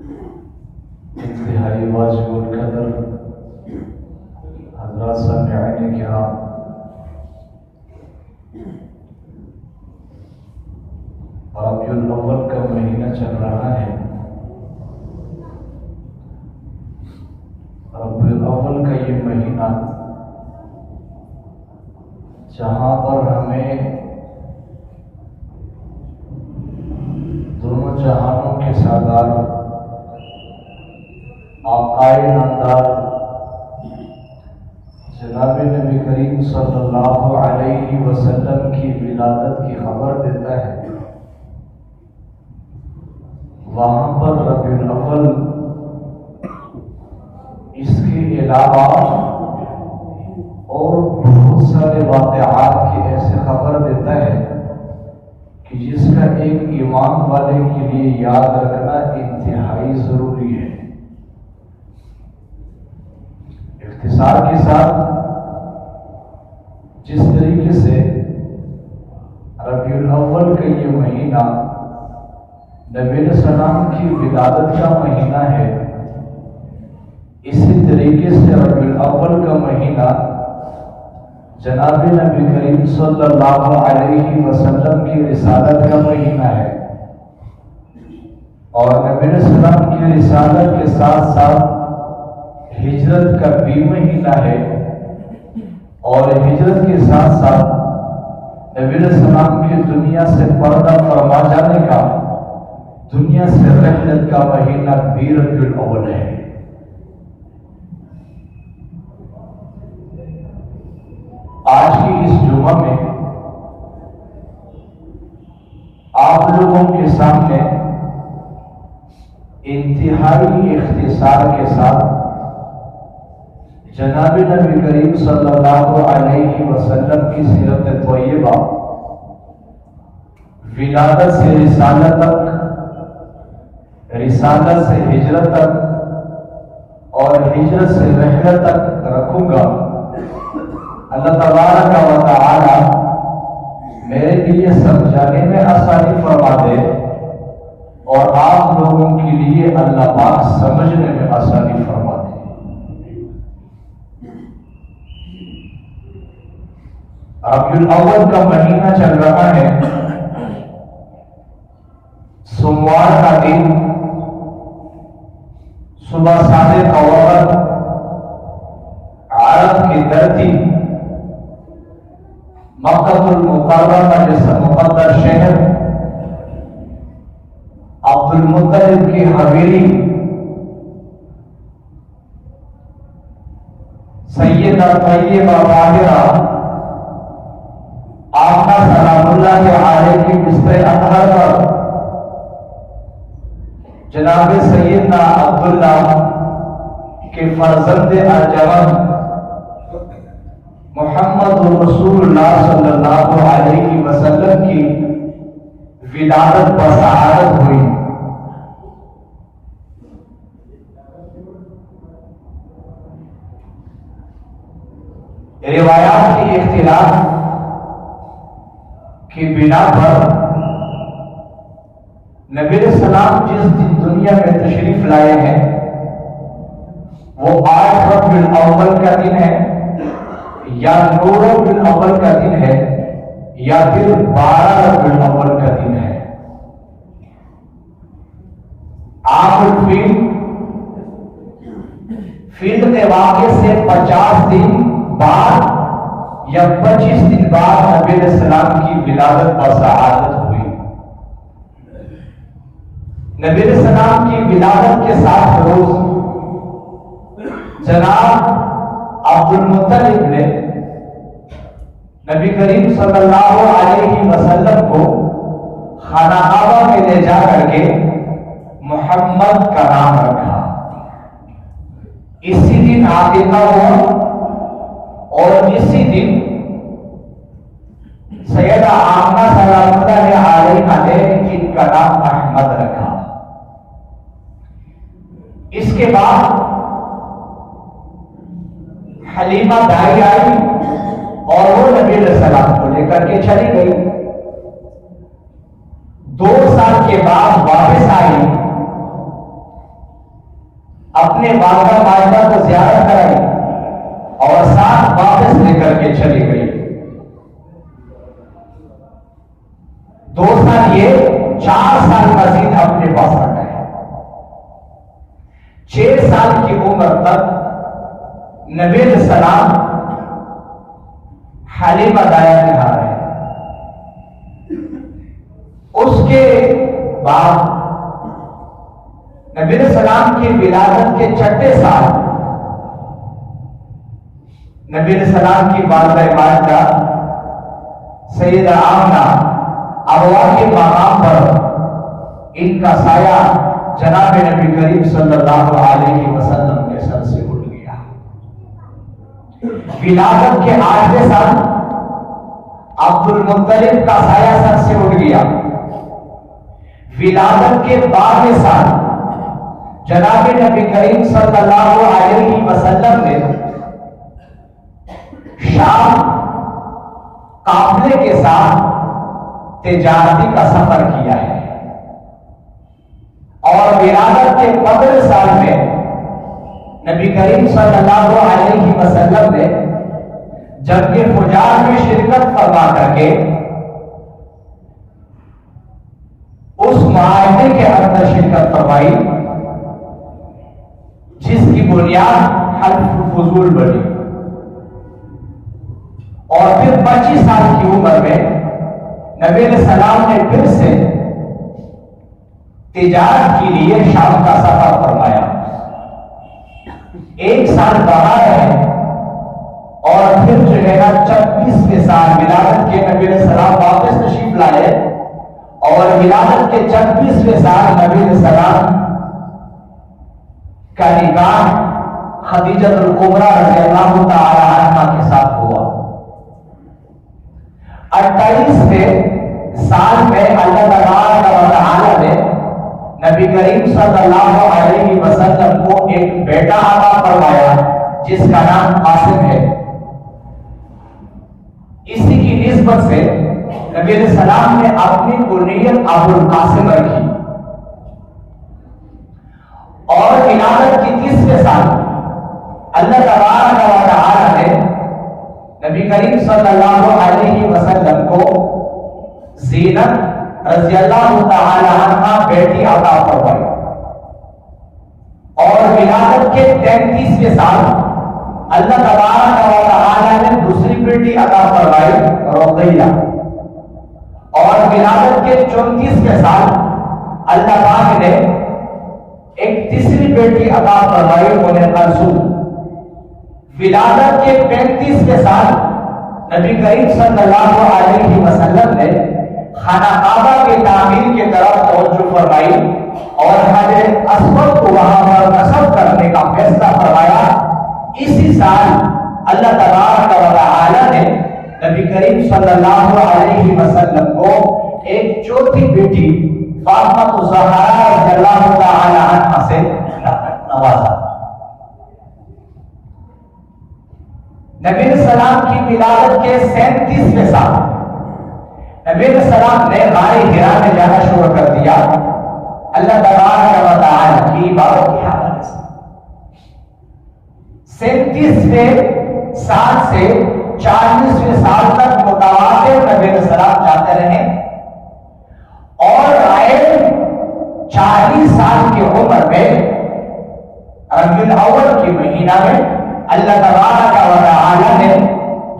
انتہائی واجب القدر حضرات سامعین کرام، ربیع الاول کا مہینہ چل رہا ہے۔ ربیع الاول کا یہ مہینہ جہاں پر ہمیں دونوں جہانوں کے سردار آقائے نامدار جناب نبی کریم صلی اللہ علیہ وسلم کی ولادت کی خبر دیتا ہے، وہاں پر ربیع الاول اس کے علاوہ اور بہت سارے واقعات کی ایسے خبر دیتا ہے کہ جس کا ایک ایمان والے کے لیے یاد رکھنا انتہائی ضروری ہے۔ اختصار کے ساتھ جس طریقے سے ربیع الاول کا یہ مہینہ نبی علیہ السلام کی ولادت کا مہینہ ہے، اسی طریقے سے ربیع الاول کا مہینہ جناب نبی کریم صلی اللہ علیہ وسلم کی رسالت کا مہینہ ہے، اور نبی علیہ السلام کی رسالت کے ساتھ ساتھ ہجرت کا بھی مہینہ ہے، اور ہجرت کے ساتھ ساتھ نبی علیہ السلام کی دنیا سے پردہ فرما جانے کا، دنیا سے رحلت کا مہینہ بھی ربیع الاول ہے۔ آج کی اس جمعہ میں آپ لوگوں کے سامنے انتہائی اختصار کے ساتھ جناب نبی کریم صلی اللہ علیہ وسلم کی سیرت طیبہ، ولادت سے رسالت تک، رسالت سے ہجرت تک، اور ہجرت سے رحلت تک رکھوں گا۔ اللہ تبارک و تعالی میرے لیے سمجھانے میں آسانی فرما دے، اور آپ لوگوں کے لیے اللہ پاک سمجھنے میں آسانی فرما دے۔ ربیع الاول کا مہینہ چل رہا ہے، سوموار کا دن صبح صادق وقت عرب کی دھرتی مکہ المکرمہ جیسا مقدس شہر، عبد المطلب کی حویلی، سیدہ طیبہ طاہرہ آقا سلام اللہ علیہ کی بستر اطہر پر جناب سیدنا عبداللہ کے فرزند ارجمند محمد رسول اللہ صلی اللہ علیہ وسلم کی ولادت بسعادت ہوئی۔ روایات کی اختلاف کی بنا پر نبی علیہ السلام جس دن دنیا میں تشریف لائے ہیں وہ 8 ربیع الاول کا دن ہے، یا 9 ربیع الاول کا دن ہے، یا پھر 12 ربیع الاول کا دن ہے۔ عام الفیل فیل کے واقعے سے 50 دن بعد یا 25 دن بعد نبی علیہ السلام کی ولادت بسعادت ہوئی۔ نبی علیہ السلام کی ولادت کے 7 روز جناب عبد المطلب نے نبی کریم صلی اللہ علیہ وسلم کو خانہ کعبہ میں لے جا کر کے محمد کا نام رکھا۔ اسی دن عقیقہ ہوا، اور اسی دن سیدہ آمنہ سلام اللہ علیہا نے ان کا نام احمد رکھا۔ اس کے بعد حلیمہ دائی آئی اور وہ نبی علیہ السلام کو لے کر کے چلی گئی۔ 2 سال کے بعد واپس آئی اپنے والدہ ماجدہ کو زیارت کرائی اور ساتھ واپس لے کر کے چلی گئی. 2 سال یہ 4 سال مزید اپنے پاس رکھا ہے. 6 سال کی عمر تک نبی علیہ السلام حلیمہ دایا نہا رہے. اس کے بعد نبی علیہ السلام کی ولادت کے 6 سال نبی علیہ السلام کی والدہ ماجدہ سیدہ آمنہ ابوا کے مقام پر ان کا سایہ جناب نبی کریم صلی اللہ علیہ وسلم کے سر سے اٹھ گیا. ولادت کے 8ویں سال عبد المطلب کا سایہ سر سے اٹھ گیا. ولادت کے 12ویں سال جناب نبی کریم صلی اللہ علیہ وسلم نے شام قافلے کے ساتھ تجارتی کا سفر کیا ہے. اور ولادت کے 15 سال میں نبی کریم صلی اللہ علیہ وسلم نے جنگ فجار میں شرکت فرما کر کے اس معاہدے کے اندر شرکت فرمائی جس کی بنیاد حلف فضول بنی. اور پھر 25 سال کی عمر میں نبی علیہ السلام نے پھر سے تجارت کے لیے شام کا سفر فرمایا. 1 سال باہر ہے اور پھر جو ہے نا 26ویں سال ولادت کے نبی علیہ السلام واپس تشریف لائے اور ولادت کے 26ویں سال نبی علیہ السلام کا نکاح خدیجہ الکبریٰ رضی اللہ تعالی عنہا کے ساتھ ہوا. 28ویں سال میں اللہ تعالی نے نبی کریم صلی اللہ علیہ وسلم کو ایک بیٹا عطا فرمایا جس کا نام قاسم ہے. اسی کی نسبت سے نبی علیہ السلام نے اپنی کنیت ابو القاسم رکھی. اور ولادت کی 30ویں سال اللہ تعالی نے نبی کریم صلی اللہ علیہ وسلم کو زینت رضی اللہ تعالی عنہ بیٹی عطا فرمائی. اور ولادت کے 33ویں سال اللہ تعالی نے دوسری بیٹی عطا فرمائی رقیہ. اور ولادت کے 34ویں سال اللہ پاک نے ایک تیسری بیٹی عطا فرمائی ام کلثوم. ولادت کے 35ویں سال نبی کریم صلی اللہ علیہ وسلم نے خانہ کعبہ کی تعمیر کی طرف توجہ فرمائی اور حضرت اسود کو وہاں پر نصب کرنے کا فیصلہ فرمایا. اسی سال اللہ تبارک و تعالی نے نبی کریم صلی اللہ علیہ وسلم کو ایک چوتھی بیٹی فاطمہ الزہرا رضی اللہ تعالی عنہا سے نوازا. نبی علیہ السلام کی ولادت کے 37ویں سال نبی علیہ السلام نے غار حرا میں جانا شروع کر دیا اللہ تبارک و تعالی کی عبادت کے حوالے سے. 37ویں سال سے 40ویں سال تک متواتر نبی علیہ السلام جاتے رہے. اور 40 سال کی عمر میں ربیع الاول کے مہینہ میں اللہ تبارک و تعالی نے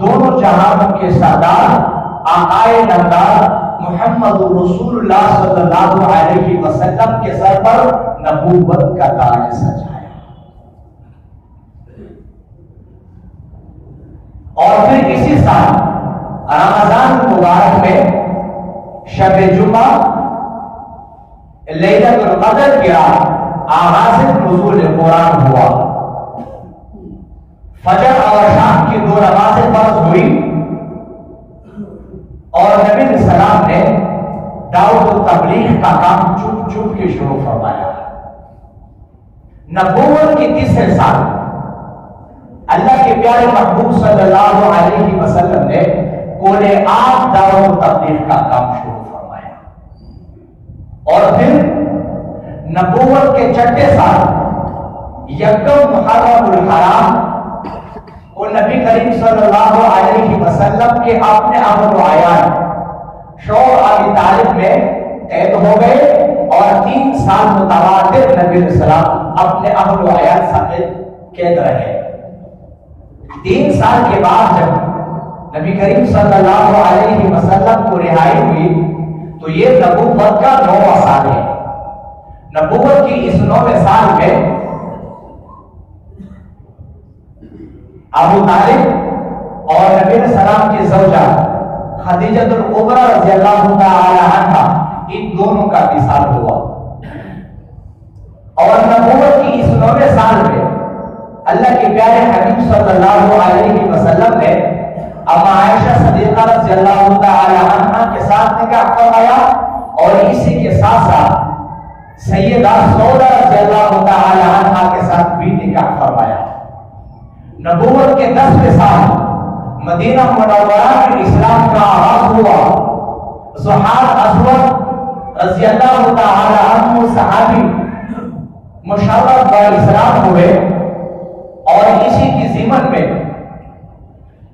دونوں جہانوں کے سردار آقائے نامدار محمد رسول اللہ صلی اللہ علیہ وسلم کے سر پر نبوت کا تاج سجایا. اور پھر اسی سال رمضان مبارک میں شب جمعہ لیلۃ القدر کی رات آغاز نزول قرآن ہوا. فجر اور شام کی 2 نمازیں فرض ہوئی اور نبی علیہ السلام نے دعوت و تبلیغ کا کام چپ چپ کے شروع فرمایا. نبوت کی 30 سال اللہ کے پیارے محبوب صلی اللہ علیہ وسلم نے کولے عام دعوت و تبلیغ کا کام شروع فرمایا. اور پھر نبوت کے 6 سال یکم محرم الحرام وہ نبی کریم صلی اللہ علیہ وسلم کے اپنے عمل و عیان شور ابی طالب میں قید ہو گئے اور 3 سال متواتر نبی علیہ السلام اپنے عمل و عیان سمیت قید رہے۔ 3 سال کے بعد جب نبی کریم صلی اللہ علیہ وسلم کو رہائی ہوئی تو یہ نبوت کا 9واں سال ہے۔ نبوت کی اس 9ویں سال میں ابو طالب اور نبی علیہ السلام کی زوجہ خدیجہ الکبریٰ رضی اللہ تعالی عنہا ان دونوں کا وصال ہوا، اور نبوت کی اس 9ویں سال میں اللہ کے پیارے حبیب صلی اللہ علیہ وسلم نے اما عائشہ صدیقہ رضی اللہ تعالی عنہا کے ساتھ نکاح فرمایا، اور اسی کے ساتھ ساتھ سیدہ سودہ رضی اللہ تعالی عنہا کے ساتھ بھی نکاح فرمایا۔ نبوت کے 10ویں سال مدینہ منورہ میں اسلام کا آغاز ہوا۔ زحاق اسود رضی اللہ تعالی عنہ صحابی مشرف اسلام ہوئے، اور اسی کی ضمن میں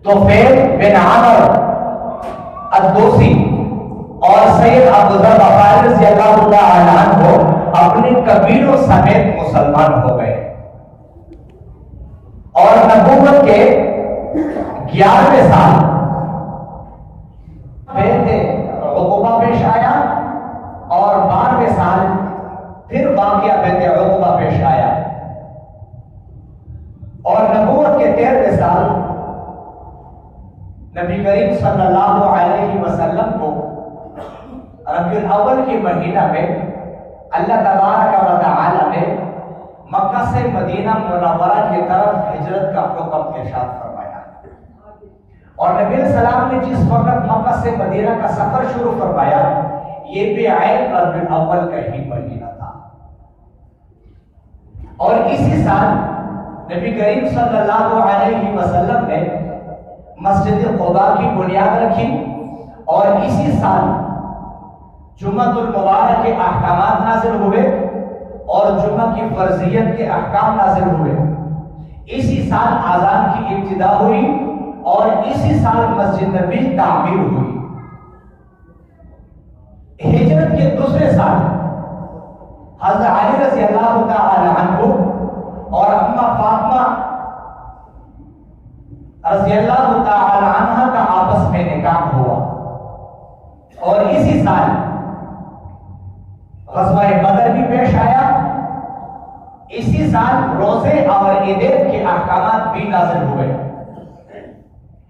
طفیل بن عمر الدوسی اور سید ابو ذر غفاری رضی اللہ تعالی عنہ اپنے قبیلوں سمیت مسلمان ہو گئے، اور نبوت کے 11ویں سال بیعت عقبہ پیش آیا، اور 12ویں سال پھر واقعہ بیعت عقبہ پیش آیا، اور نبوت کے 13ویں سال نبی کریم صلی اللہ علیہ وسلم کو ربیع الاول کے مہینہ میں اللہ تبارک و تعالی نے مکہ سے مدینہ منورہ کی طرف ہجرت کا حکم ارشاد فرمایا، اور نبی علیہ السلام نے جس وقت مکہ سے مدینہ کا سفر شروع فرمایا یہ بھی عین ربیع الاول کا ہی مہینہ تھا، اور اسی سال نبی کریم صلی اللہ علیہ وسلم نے مسجد قباء کی بنیاد رکھی، اور اسی سال جمعہ المبارک کے احکامات نازل ہوئے اور جمعہ کی فرضیت کے احکام نازل ہوئے۔ اسی سال اذان کی ابتدا ہوئی، اور اسی سال مسجد نبی تعمیر ہوئی۔ ہجرت کے 2 سال حضرت علی رضی اللہ تعالی عنہ اور اما فاطمہ رضی اللہ تعالی عنہ کا آپس میں نکاح ہوا، اور اسی سال غزوہ بدر بھی پیش آیا۔ اسی سال روزے اور عیدین کے احکامات بھی نازل ہوئے۔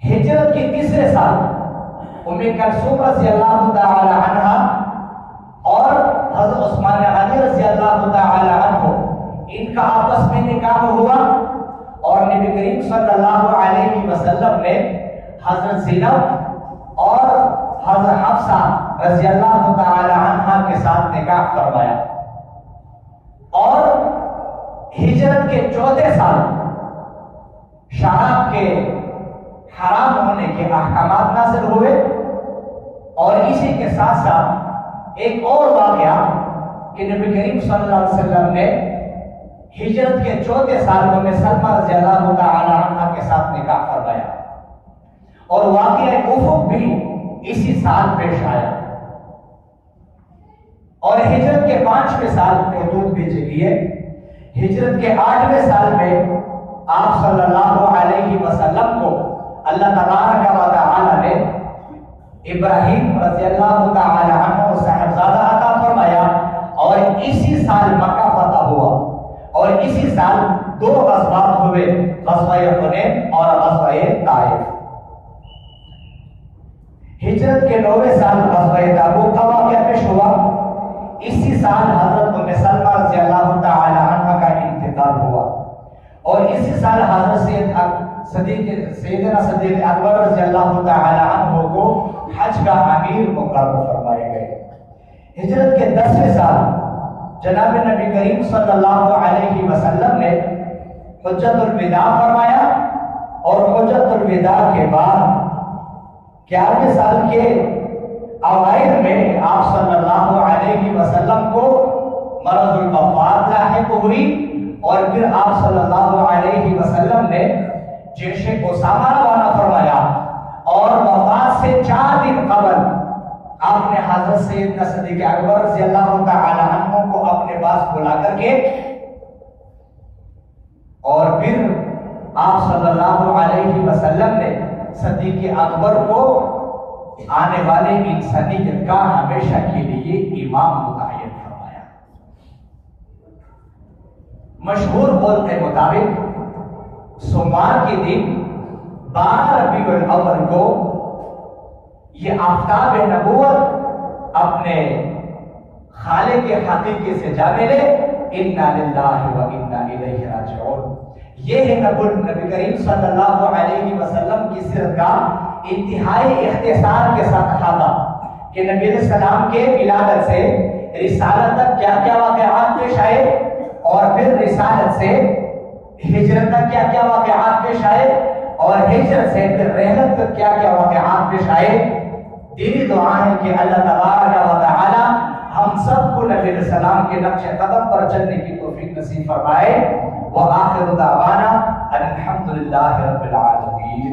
ہجرت کے 3 سال ام کلثوم رضی اللہ تعالی عنہ اور حضرت عثمان غنی رضی اللہ تعالی عنہ ان کا آپس میں نکاح ہوا، اور نبی کریم صلی اللہ علیہ وسلم نے حضرت زینب اور حضرت حفصہ رضی اللہ تعالی عنہ کے ساتھ نکاح فرمایا، اور ہجرت کے 14 سال شراب کے حرام ہونے کے احکامات نازل ہوئے، اور اسی کے ساتھ ساتھ ایک اور واقعہ کہ نبی کریم صلی اللہ علیہ وسلم نے ہجرت کے 14 سال ام سلمہ رضی اللہ تعالی عنہ کے ساتھ نکاح فرمایا، اور واقعہ افق بھی اسی سال پیش آیا، اور ہجرت کے 5ویں سال حدود بھی جگی ہے۔ ہجرت کے 8ویں سال میں آپ صلی اللہ علیہ وسلم کو اللہ تبارک و تعالی نے ابراہیم رضی اللہ تعالی عنہ صاحبزادہ عطا فرمایا، اور اسی سال مکہ فتح ہوا، اور اسی سال 2 غزوات ہوئے، غزوہ حنین اور غزوہ طائف۔ ہجرت کے 9ویں سال غزوہ تبوک کا واقعہ پیش ہوا۔ اسی سال حضرت ام سلمہ رضی اللہ تعالی عنہ کا انتقال ہوا، اور اسی سال حضرت سیدنا صدیق اکبر رضی اللہ تعالی عنہ کو حج کا امیر مقرر فرمائے گئے۔ ہجرت کے 10ویں سال جناب نبی کریم صلی اللہ علیہ وسلم نے حجۃ الوداع فرمایا، اور حجۃ الوداع کے بعد 11ویں سال کے اوائل میں آپ صلی اللہ علیہ وسلم کو مرض الوفات لاحق ہوئی، اور اور پھر آپ صلی اللہ علیہ وسلم نے جیش اسامہ روانہ فرمایا، اور وفات سے 4 دن قبل آپ نے حضرت سیدنا صدیق اکبر رضی اللہ تعالی عنہ کو اپنے پاس بلا کر کے اور پھر آپ صلی اللہ علیہ وسلم نے صدیق اکبر کو آنے والے انسانیت کا ہمیشہ کے لیے امام متعین فرمایا۔ مشہور قول کے مطابق سوموار کے دن 12 ربیع الاول کو یہ آفتاب نبوت اپنے خالق حقیقی سے جا ملے، انا للہ و انا الیہ راجعون۔ یہ ہے نبی کریم صلی اللہ علیہ وسلم کی سیرت کا انتہائی اختصار کے ساتھ احاطہ کہ نبی علیہ السلام کے ولادت سے رسالت تک کیا کیا واقعات پیش آئے، اور پھر رسالت سے ہجرت تک کیا کیا واقعات پیش آئے، اور ہجرت سے پھر رحلت تک کیا کیا واقعات پیش آئے۔ دلی دعا ہے کہ اللہ تبارک و تعالی ہم سب کو نبی علیہ السلام کے نقش قدم پر چلنے کی توفیق نصیب فرمائے۔ وآخر دعوانا الحمدللہ رب العالمین۔